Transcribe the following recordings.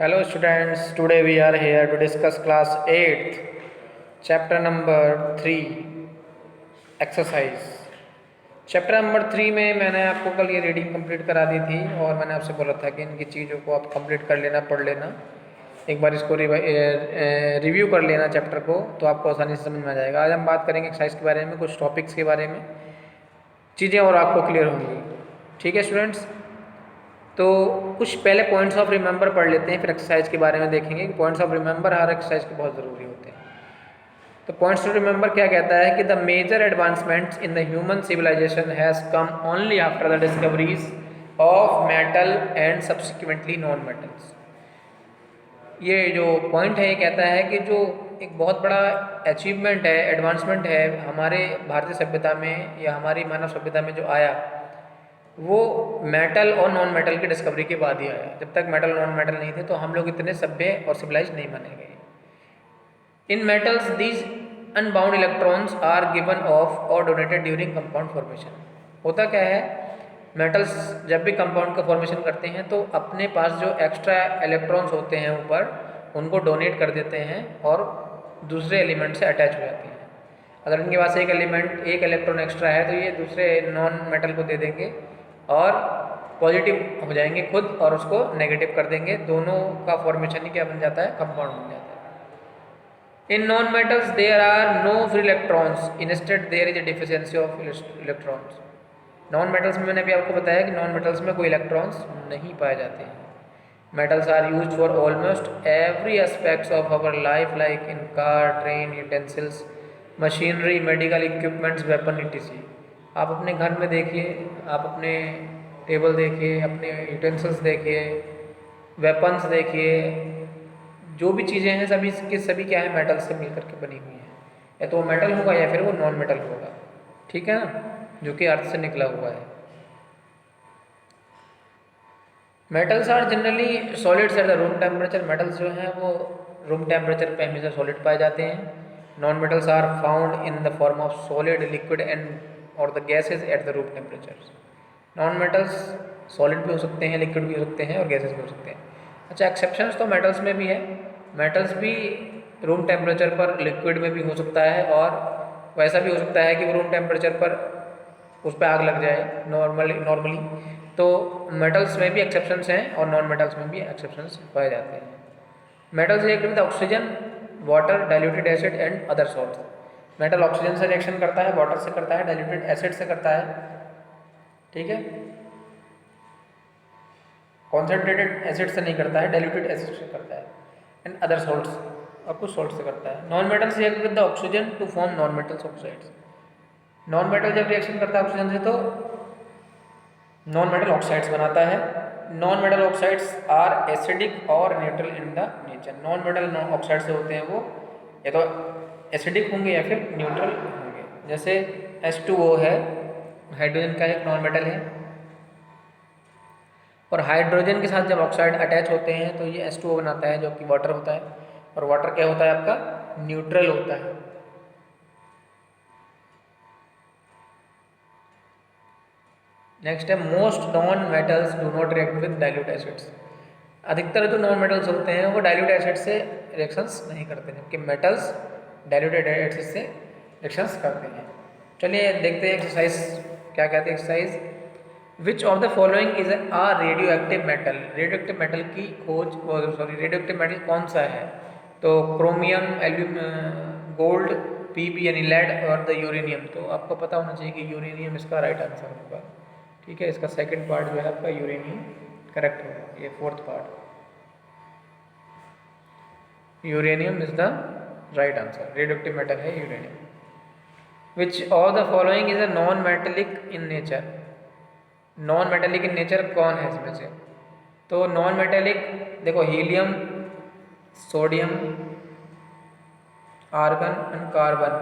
Hello students, today we are here to discuss class 8th, chapter number 3, exercise. Chapter number 3 में मैंने आपको कल ये रीडिंग कंप्लीट करा दी थी और मैंने आपसे बोला था कि इनकी चीज़ों को आप कंप्लीट कर लेना, पढ़ लेना, एक बार इसको रिव्यू कर लेना चैप्टर को, तो आपको आसानी से समझ में आ जाएगा। आज हम बात करेंगे एक्सरसाइज के बारे में, कुछ टॉपिक्स के बारे में, चीज़ें और आपको क्लियर होंगी। ठीक है स्टूडेंट्स, तो कुछ पहले पॉइंट्स ऑफ रिमेंबर पढ़ लेते हैं, फिर एक्सरसाइज के बारे में देखेंगे कि points of remember her exercise के बहुत ज़रूरी होते हैं। तो पॉइंट्स टू रिमेंबर क्या कहता है कि the major advancements in the human civilization has come only after the discoveries of metal and subsequently non metals. ये जो पॉइंट है ये कहता है कि जो एक बहुत बड़ा अचीवमेंट है, एडवांसमेंट है हमारे भारतीय सभ्यता में या हमारी मानव सभ्यता में जो आया, वो मेटल और नॉन मेटल की डिस्कवरी के बाद ही आया। जब तक मेटल नॉन मेटल नहीं थे तो हम लोग इतने सभ्य और सिविलाइज नहीं माने गए। In metals these unbound electrons are given off और डोनेटेड ड्यूरिंग कंपाउंड फॉर्मेशन। होता क्या है, मेटल्स जब भी कंपाउंड का फॉर्मेशन करते हैं तो अपने पास जो एक्स्ट्रा इलेक्ट्रॉन्स होते हैं ऊपर, उनको डोनेट कर देते हैं और दूसरे एलिमेंट से अटैच हो जाते हैं। अगर इनके पास एक इलेक्ट्रॉन एक्स्ट्रा है तो ये दूसरे नॉन मेटल को दे देंगे और पॉजिटिव हो जाएंगे खुद और उसको नेगेटिव कर देंगे। दोनों का फॉर्मेशन ही क्या बन जाता है, कंपाउंड बन जाता है। In non metals there are no free electrons, instead there is a deficiency of electrons. Non metals में मैंने अभी आपको बताया कि नॉन मेटल्स में कोई इलेक्ट्रॉन्स नहीं पाए जाते हैं। Metals are used for almost every aspects of our life, like in car, train, utensils, machinery, medical equipments, weapon etc। आप अपने घर में देखिए, आप अपने टेबल देखिए, अपने यूटेंसिल्स देखिए, वेपन्स देखिए, जो भी चीज़ें हैं सभी की सभी क्या है, मेटल से मिलकर के बनी हुई हैं। या तो वो मेटल होगा या फिर वो नॉन मेटल होगा। ठीक है ना, जो कि अर्थ से निकला हुआ है। Metals are generally solids at the room temperature. Metals जो हैं वो रूम टेम्परेचर पे हमेशा सॉलिड पाए जाते हैं। Non metals are found in the form of solid, liquid and और the gases at the room temperature. Non metals solid भी हो सकते हैं, लिक्विड भी हो सकते हैं और गैसेज भी हो सकते हैं। अच्छा, एक्सेप्शंस तो मेटल्स में भी है। मेटल्स भी रूम टेम्परेचर पर लिक्विड में भी हो सकता है और वैसा भी हो सकता है कि वो रूम टेम्परेचर पर उस पर आग लग जाए नॉर्मली। तो मेटल्स में भी एक्सेप्शंस हैं और नॉन मेटल्स में भी एक्सेप्शंस पाए जाते हैं। Metals react with oxygen, water, diluted acid and other salts. Metal oxygen से रिएक्शन करता है, वाटर से करता है, डाइल्यूटेड एसिड से करता है। ठीक है, कॉन्सेंट्रेटेड एसिड से नहीं करता है, डाइल्यूटेड एसिड से करता है, एंड अदर सॉल्ट्स और कुछ सॉल्ट से करता है। Non metals react with the oxygen to form non metals oxides. Non metal जब रिएक्शन करता है ऑक्सीजन से तो नॉन मेटल ऑक्साइड्स बनाता है। Non metal oxides are acidic और neutral in the nature. Non metal oxides जो होते हैं वो या तो एसिडिक होंगे या फिर न्यूट्रल होंगे। जैसे H2O है, हाइड्रोजन का एक नॉन मेटल है, और हाइड्रोजन के साथ जब ऑक्साइड अटैच होते हैं तो ये H2O बनाता है जो कि वाटर होता है। और वाटर क्या होता है आपका, न्यूट्रल होता है। नेक्स्ट है, most non metals do not react with dilute acids. अधिकतर जो नॉन मेटल्स होते हैं वो डाइल्यूट एसिड से रिएक्शंस नहीं करते, जबकि मेटल्स डाइल्यूटेड एसिड से रिएक्शंस करते हैं। चलिए देखते हैं एक्सरसाइज क्या कहते हैं। Exercise, which of the following is a radioactive metal. Radioactive metal की खोज, रेडियो एक्टिव मेटल कौन सा है? तो क्रोमियम, गोल्ड, पीबी यानी लेड और द यूरेनियम। तो आपको पता होना चाहिए कि यूरेनियम इसका राइट आंसर होगा। ठीक है, इसका सेकंड पार्ट जो है आपका यूरेनियम करेक्ट होगा। ये fourth part, uranium is the right answer. Radioactive metal है uranium. Which of the following is a non metallic in nature. Non metallic in nature कौन है इसमें से? तो नॉन मेटेलिक देखो, helium, sodium, argon and carbon.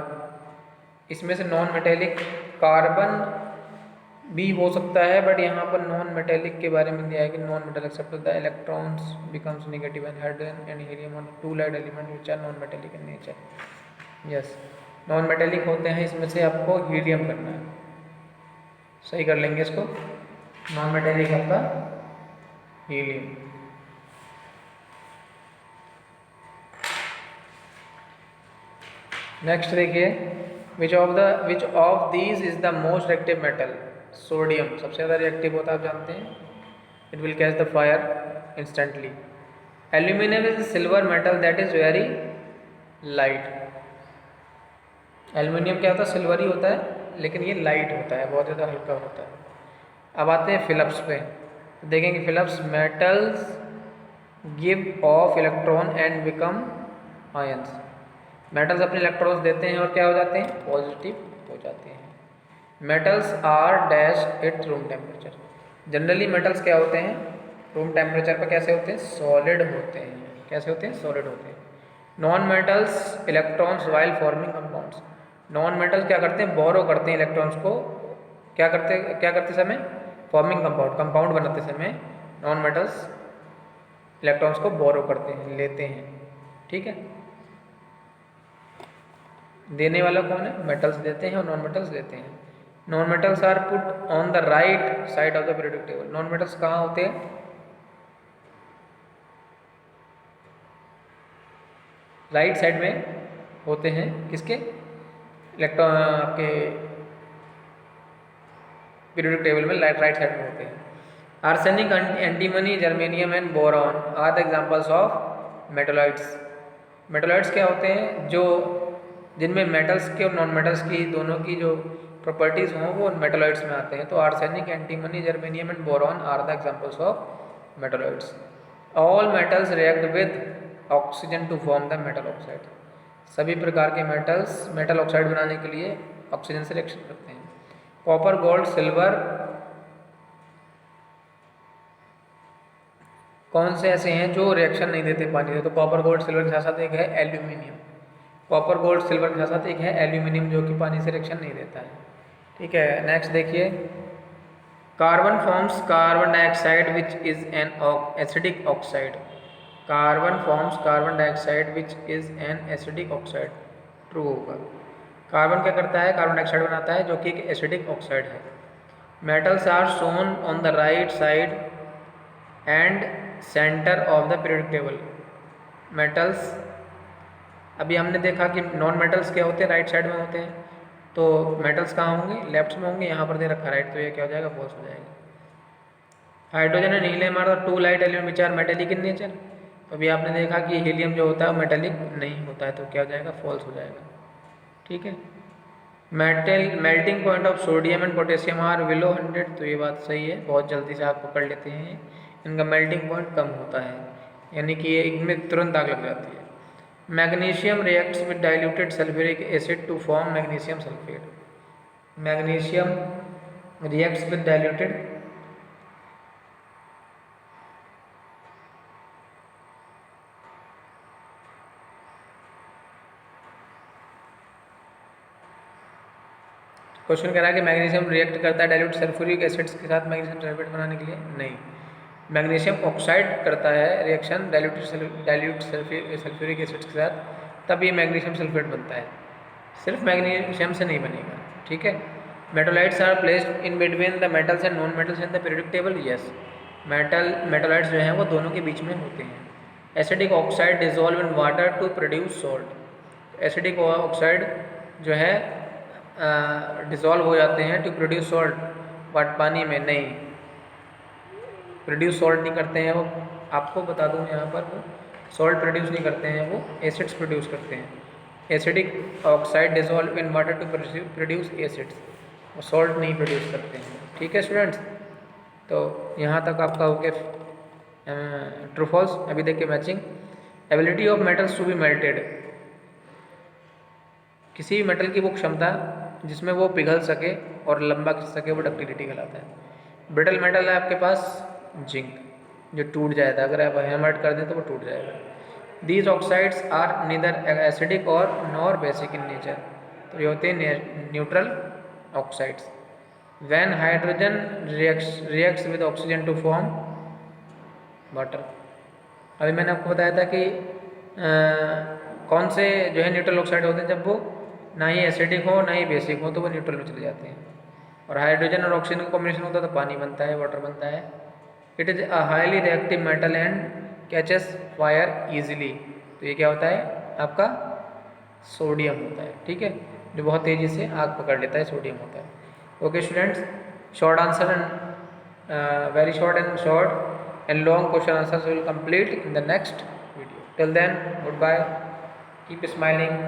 इसमें से non metallic carbon भी हो सकता है, बट यहाँ पर नॉन मेटेलिक के बारे में दिया है कि non metal accept the electrons becomes negative and hydrogen and helium are two light element which are non metallic in nature. Yes, non metallic होते हैं, इसमें से आपको हीलियम करना है। सही कर लेंगे इसको, नॉन मेटेलिक आपका हीलियम। नेक्स्ट देखिए, which of these is the most reactive metal? Sodium सबसे ज़्यादा रिएक्टिव होता है, आप जानते हैं, it will catch the fire instantly. Aluminium is silver metal that is very light. Aluminium क्या होता है? सिल्वर ही होता है, लेकिन ये लाइट होता है, बहुत ज़्यादा हल्का होता है। अब आते हैं फिलिप्स पे, तो देखेंगे fill ups metals give off electron and become ions. Metals अपने इलेक्ट्रॉन्स देते हैं और क्या हो जाते हैं? पॉजिटिव हो जाते हैं। Metals are dash at room temperature. Generally metals क्या होते हैं? रूम टेम्परेचर पर कैसे होते हैं? सॉलिड होते हैं। कैसे होते हैं? सॉलिड होते हैं। Non metals electrons while forming compounds. Non metals क्या करते हैं? बोरो करते हैं इलेक्ट्रॉन्स को। क्या करते समय? फॉर्मिंग कंपाउंड बनाते समय नॉन मेटल्स इलेक्ट्रॉन्स को बोरो करते हैं, लेते हैं। ठीक है, देने वाला कौन है? मेटल्स देते हैं और नॉन मेटल्स लेते हैं। Non metals are put on the right side of the periodic table. Non metals कहाँ होते हैं? राइट साइड में होते हैं। किसके? इलेक्ट्रॉन आपके पीरियोडिक टेबल में राइट साइड में होते हैं। Arsenic, antimony, germanium and boron are the examples of metalloids. Metalloids क्या होते हैं? जो जिनमें मेटल्स के और नॉन मेटल्स की दोनों की जो प्रॉपर्टीज़ हों वो मेटलॉइड्स में आते हैं। तो arsenic, antimony, germanium and boron are the examples of metalloids. All metals react with oxygen to form the metal oxide. सभी प्रकार के मेटल्स मेटल ऑक्साइड बनाने के लिए ऑक्सीजन से रिएक्शन करते हैं। कॉपर, गोल्ड, सिल्वर कौन से ऐसे हैं जो रिएक्शन नहीं देते पानी से? तो कॉपर, गोल्ड, सिल्वर के साथ साथ एक है एल्यूमिनियम। कॉपर, गोल्ड, सिल्वर के साथ साथ एक है एल्यूमिनियम जो कि पानी से रिएक्शन नहीं देता है। ठीक है, नेक्स्ट देखिए, carbon forms carbon dioxide which is an acidic oxide. Carbon forms carbon dioxide which is an acidic oxide. True होगा। कार्बन क्या करता है? कार्बन डाइऑक्साइड बनाता है जो कि एक एसिडिक ऑक्साइड है। Metals are shown on the right side and centre of the periodic table. Metals अभी हमने देखा कि नॉन मेटल्स क्या होते हैं? राइट साइड में होते हैं। तो मेटल्स कहाँ होंगे? लेफ्ट में होंगे। यहाँ पर दे रखा राइट, तो ये क्या हो जाएगा? फॉल्स हो जाएगा। Hydrogen and helium are the two light element which are metallic in nature. तो अभी आपने देखा कि हीलियम जो होता है वो मेटेलिक नहीं होता है, तो क्या हो जाएगा? फॉल्स हो जाएगा। ठीक है, melting point of sodium and potassium are below 100। तो ये बात सही है, बहुत जल्दी से आप पकड़ लेते हैं। इनका मेल्टिंग पॉइंट कम होता है, यानी कि ये इनमें तुरंत आग लग जाती है। Magnesium reacts with diluted sulphuric acid to form magnesium sulphate. Magnesium reacts with diluted question कह रहा है कि मैग्नीशियम रिएक्ट करता है डाइल्यूट सल्फ्यूरिक एसिड्स के साथ मैग्नीशियम सल्फेट बनाने के लिए? नहीं, मैग्नीशियम ऑक्साइड करता है रिएक्शन डाइल्यूट सल्फ्यूरिक एसिड्स के साथ, तब ये मैग्नीशियम सल्फेट बनता है। सिर्फ मैग्नीशियम से नहीं बनेगा। ठीक है, metalloids are placed in between the metals and non metals in the periodic table. Yes, metalloids जो हैं वो दोनों के बीच में होते हैं। Acidic oxide dissolve in water to produce salt. Acidic oxide जो है डिज़ोल्व हो जाते हैं टू प्रोड्यूस सॉल्ट, बट पानी में नहीं प्रोड्यूस सॉल्ट नहीं करते हैं वो। आपको बता दूं यहाँ पर, वो सॉल्ट प्रोड्यूस नहीं करते हैं, वो एसिड्स प्रोड्यूस करते हैं। Acidic oxide dissolve in water to produce acids, वो सॉल्ट नहीं प्रोड्यूस करते हैं। ठीक है स्टूडेंट्स, तो यहाँ तक आपका हो गया ट्रू फॉल्स। अभी देखिए matching. Ability of metals to be melted. किसी भी मेटल की वो क्षमता जिसमें वो पिघल सके और लंबा खिंच सके, वो डक्टिलिटी कहलाता है। ब्रिटल मेटल है आपके पास जिंक, जो टूट जाता है, अगर आप हैमर्ड कर दें तो वो टूट जाएगा। These oxides are neither acidic और नॉर बेसिक इन नेचर। तो ये होते हैं neutral oxides. When hydrogen reacts with oxygen to form water. अभी मैंने आपको बताया था कि कौन से जो है न्यूट्रल ऑक्साइड होते हैं, जब वो ना ही एसिडिक हो ना ही बेसिक हो, तो वो न्यूट्रल में चले जाते हैं। और हाइड्रोजन और ऑक्सीजन का कॉम्बिनेशन होता है तो पानी बनता है, वाटर बनता है। It is a highly reactive metal and catches fire easily. तो ये क्या होता है आपका सोडियम होता है, ठीक है, जो बहुत तेज़ी से आग पकड़ लेता है, सोडियम होता है। Okay students, short answer and very short and long question answers will complete in the next video. Till then, goodbye, keep smiling.